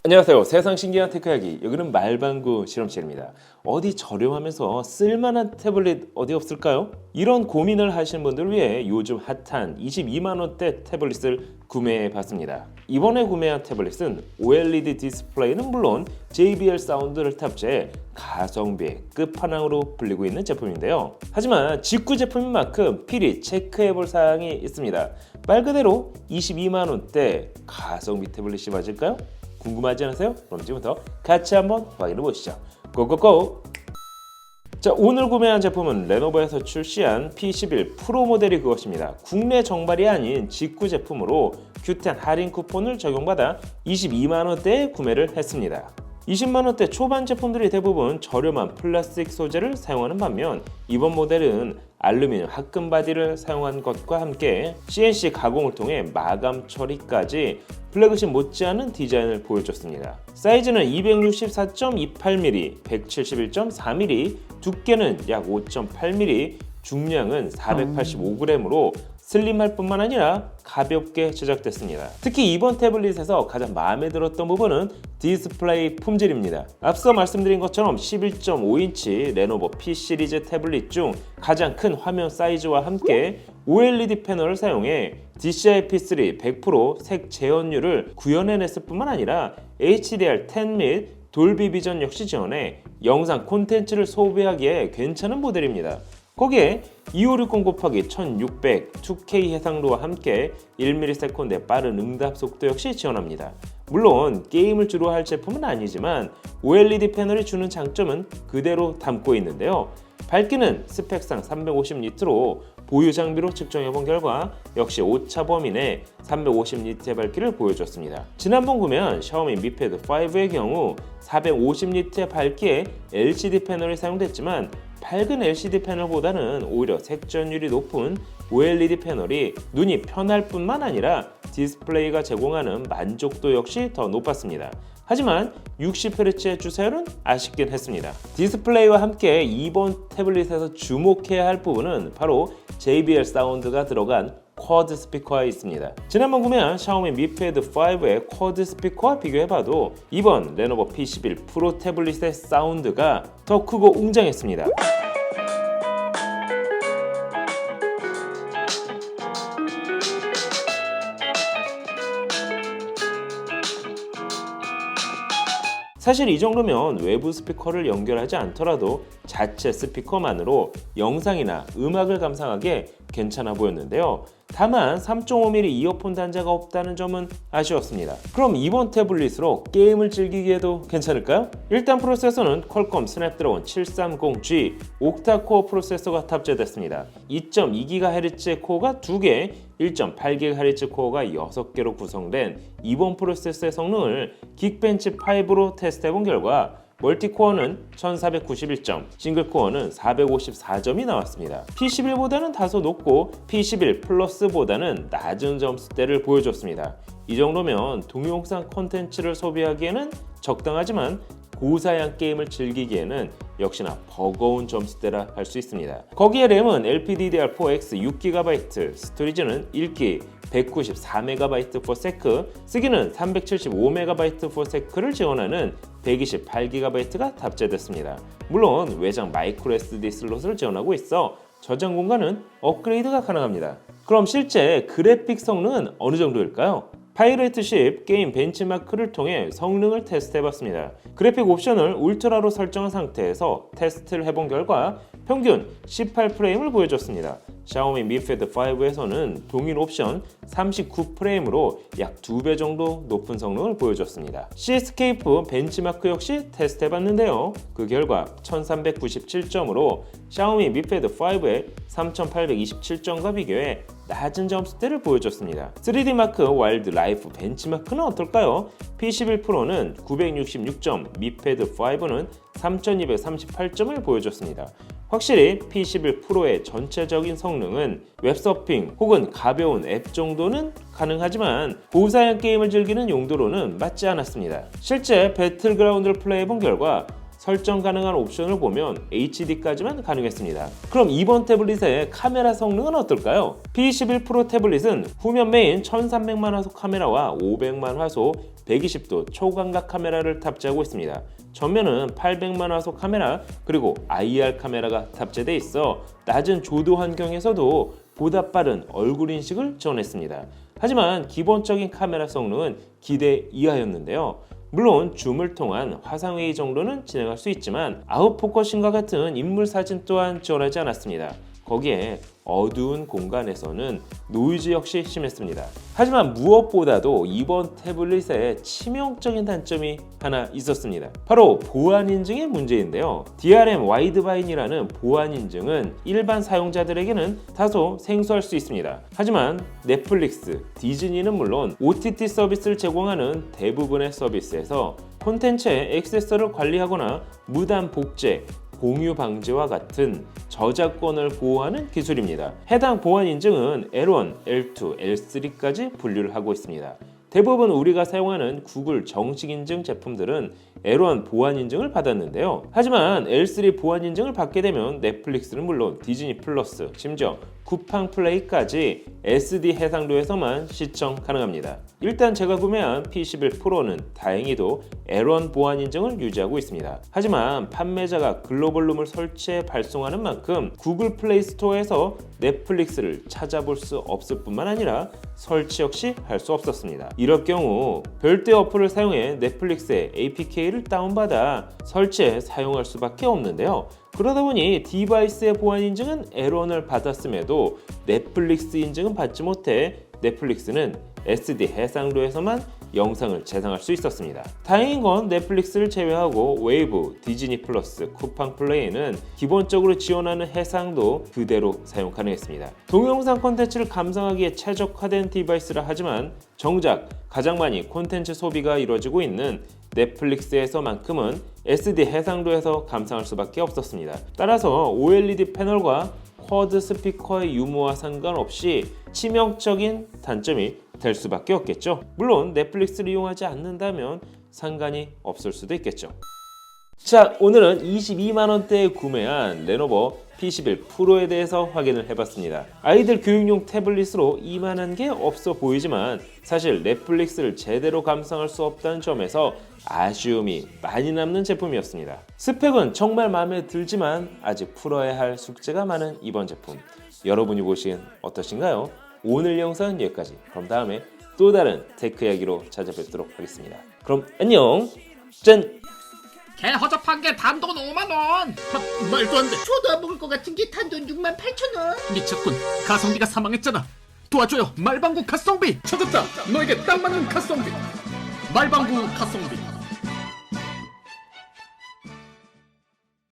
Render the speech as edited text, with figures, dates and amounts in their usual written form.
안녕하세요. 세상 신기한 테크 이야기. 여기는 말방구 실험실입니다. 어디 저렴하면서 쓸만한 태블릿 어디 없을까요? 이런 고민을 하시는 분들을 위해 요즘 핫한 22만원대 태블릿을 구매해 봤습니다. 이번에 구매한 태블릿은 OLED 디스플레이는 물론 JBL 사운드를 탑재해 가성비의 끝판왕으로 불리고 있는 제품인데요. 하지만 직구 제품인 만큼 필히 체크해 볼 사항이 있습니다. 말 그대로 22만원대 가성비 태블릿이 맞을까요? 궁금하지 않으세요? 그럼 지금부터 같이 한번 확인해 보시죠. 고고고! 자, 오늘 구매한 제품은 레노버에서 출시한 P11 프로 모델이 그것입니다. 국내 정발이 아닌 직구 제품으로 Q10 할인 쿠폰을 적용받아 22만원대에 구매를 했습니다. 20만원대 초반 제품들이 대부분 저렴한 플라스틱 소재를 사용하는 반면 이번 모델은 알루미늄 합금 바디를 사용한 것과 함께 CNC 가공을 통해 마감 처리까지 플래그십 못지않은 디자인을 보여줬습니다. 사이즈는 264.28mm, 171.4mm, 두께는 약 5.8mm, 중량은 485g으로 슬림할 뿐만 아니라 가볍게 제작됐습니다. 특히 이번 태블릿에서 가장 마음에 들었던 부분은 디스플레이 품질입니다. 앞서 말씀드린 것처럼 11.5인치 레노버 P 시리즈 태블릿 중 가장 큰 화면 사이즈와 함께 OLED 패널을 사용해 DCI-P3 100% 색 재현율을 구현해냈을 뿐만 아니라 HDR10 및 돌비 비전 역시 지원해 영상 콘텐츠를 소비하기에 괜찮은 모델입니다. 거기에 2560 곱하기 1600 2K 해상도와 함께 1ms 빠른 응답 속도 역시 지원합니다. 물론 게임을 주로 할 제품은 아니지만 OLED 패널이 주는 장점은 그대로 담고 있는데요. 밝기는 스펙상 350니트로 보유 장비로 측정해본 결과 역시 오차 범위 내 350니트의 밝기를 보여줬습니다. 지난번 구매한 샤오미 Mi Pad 5의 경우 450니트의 밝기에 LCD 패널이 사용됐지만 밝은 LCD 패널보다는 오히려 색전율이 높은 OLED 패널이 눈이 편할 뿐만 아니라 디스플레이가 제공하는 만족도 역시 더 높았습니다. 하지만 60Hz의 주사율은 아쉽긴 했습니다. 디스플레이와 함께 이번 태블릿에서 주목해야 할 부분은 바로 JBL 사운드가 들어간 쿼드 스피커가 있습니다. 지난번 구매한 샤오미 Mi Pad 5의 쿼드 스피커와 비교해봐도 이번 레노버 P11 프로 태블릿의 사운드가 더 크고 웅장했습니다. 사실 이 정도면 외부 스피커를 연결하지 않더라도 자체 스피커만으로 영상이나 음악을 감상하기에 괜찮아 보였는데요. 다만 3.5mm 이어폰 단자가 없다는 점은 아쉬웠습니다. 그럼 이번 태블릿으로 게임을 즐기기에도 괜찮을까요? 일단 프로세서는 퀄컴 스냅드래곤 730G 옥타코어 프로세서가 탑재됐습니다. 2.2GHz의 코어가 2개, 1.8GHz 코어가 6개로 구성된 이번 프로세서의 성능을 긱벤치 5로 테스트해본 결과 멀티코어는 1491점, 싱글코어는 454점이 나왔습니다. P11보다는 다소 높고 P11 플러스보다는 낮은 점수대를 보여줬습니다. 이 정도면 동영상 콘텐츠를 소비하기에는 적당하지만 고사양 게임을 즐기기에는 역시나 버거운 점수대라 할 수 있습니다. 거기에 램은 LPDDR4X 6GB, 스토리지는 1기 194MB/s, 쓰기는 375MB/s를 지원하는 128GB가 탑재됐습니다. 물론 외장 마이크로 SD 슬롯을 지원하고 있어 저장 공간은 업그레이드가 가능합니다. 그럼 실제 그래픽 성능은 어느 정도일까요? 파이레이트10 게임 벤치마크를 통해 성능을 테스트해봤습니다. 그래픽 옵션을 울트라로 설정한 상태에서 테스트를 해본 결과 평균 18프레임을 보여줬습니다. 샤오미 Mi Pad 5에서는 동일 옵션 39프레임으로 약 2배 정도 높은 성능을 보여줬습니다. C스케이프 벤치마크 역시 테스트해봤는데요. 그 결과 1397점으로 샤오미 Mi Pad 5의 3827점과 비교해 낮은 점수대를 보여줬습니다. 3D마크 와일드 라이프 벤치마크는 어떨까요? P11 프로는 966점, Mi Pad 5는 3238점을 보여줬습니다. 확실히 P11 프로의 전체적인 성능은 웹서핑 혹은 가벼운 앱 정도는 가능하지만 고사양 게임을 즐기는 용도로는 맞지 않았습니다. 실제 배틀그라운드를 플레이해본 결과 설정 가능한 옵션을 보면 HD까지만 가능했습니다. 그럼 이번 태블릿의 카메라 성능은 어떨까요? P11 프로 태블릿은 후면 메인 1300만 화소 카메라와 500만 화소 120도 초광각 카메라를 탑재하고 있습니다. 전면은 800만 화소 카메라 그리고 IR 카메라가 탑재돼 있어 낮은 조도 환경에서도 보다 빠른 얼굴 인식을 지원했습니다. 하지만 기본적인 카메라 성능은 기대 이하였는데요. 물론 줌을 통한 화상회의 정도는 진행할 수 있지만 아웃포커싱과 같은 인물 사진 또한 지원하지 않았습니다. 거기에 어두운 공간에서는 노이즈 역시 심했습니다. 하지만 무엇보다도 이번 태블릿에 치명적인 단점이 하나 있었습니다. 바로 보안 인증의 문제인데요. DRM 와이드바인이라는 보안 인증은 일반 사용자들에게는 다소 생소할 수 있습니다. 하지만 넷플릭스, 디즈니는 물론 OTT 서비스를 제공하는 대부분의 서비스에서 콘텐츠의 액세스를 관리하거나 무단 복제, 공유 방지와 같은 저작권을 보호하는 기술입니다. 해당 보안 인증은 L1, L2, L3까지 분류를 하고 있습니다. 대부분 우리가 사용하는 구글 정식 인증 제품들은 L1 보안 인증을 받았는데요. 하지만 L3 보안 인증을 받게 되면 넷플릭스는 물론 디즈니 플러스, 심지어 쿠팡 플레이까지 SD 해상도에서만 시청 가능합니다. 일단 제가 구매한 P11 프로는 다행히도 L1 보안 인증을 유지하고 있습니다. 하지만 판매자가 글로벌 룸을 설치해 발송하는 만큼 구글 플레이 스토어에서 넷플릭스를 찾아볼 수 없을 뿐만 아니라 설치 역시 할 수 없었습니다. 이럴 경우 별도의 어플을 사용해 넷플릭스의 APK를 다운받아 설치해 사용할 수밖에 없는데요. 그러다 보니 디바이스의 보안 인증은 L1을 받았음에도 넷플릭스 인증은 받지 못해 넷플릭스는 SD 해상도에서만 영상을 재생할 수 있었습니다. 다행인 건 넷플릭스를 제외하고 웨이브, 디즈니 플러스, 쿠팡 플레이는 기본적으로 지원하는 해상도 그대로 사용 가능했습니다. 동영상 콘텐츠를 감상하기에 최적화된 디바이스라 하지만 정작 가장 많이 콘텐츠 소비가 이루어지고 있는 넷플릭스에서만큼은 SD 해상도에서 감상할 수밖에 없었습니다. 따라서 OLED 패널과 쿼드 스피커의 유무와 상관없이 치명적인 단점이 될 수밖에 없겠죠. 물론 넷플릭스를 이용하지 않는다면 상관이 없을 수도 있겠죠. 자, 오늘은 22만원대에 구매한 레노버 P11 프로에 대해서 확인을 해봤습니다. 아이들 교육용 태블릿으로 이만한 게 없어 보이지만 사실 넷플릭스를 제대로 감상할 수 없다는 점에서 아쉬움이 많이 남는 제품이었습니다. 스펙은 정말 마음에 들지만 아직 풀어야 할 숙제가 많은 이번 제품. 여러분이 보시기엔 어떠신가요? 오늘 영상은 여기까지. 그럼 다음에 또 다른 테크 이야기로 찾아뵙도록 하겠습니다. 그럼 안녕. 짠! 개 허접한 게 단돈 5만원. 말도 안 돼. 저도 안 먹을 것 같은 게 단돈 68,000원. 미쳤군. 가성비가 사망했잖아. 도와줘요. 말방구 가성비. 찾았다. 너에게 딱 맞는 가성비. 말방구 가성비.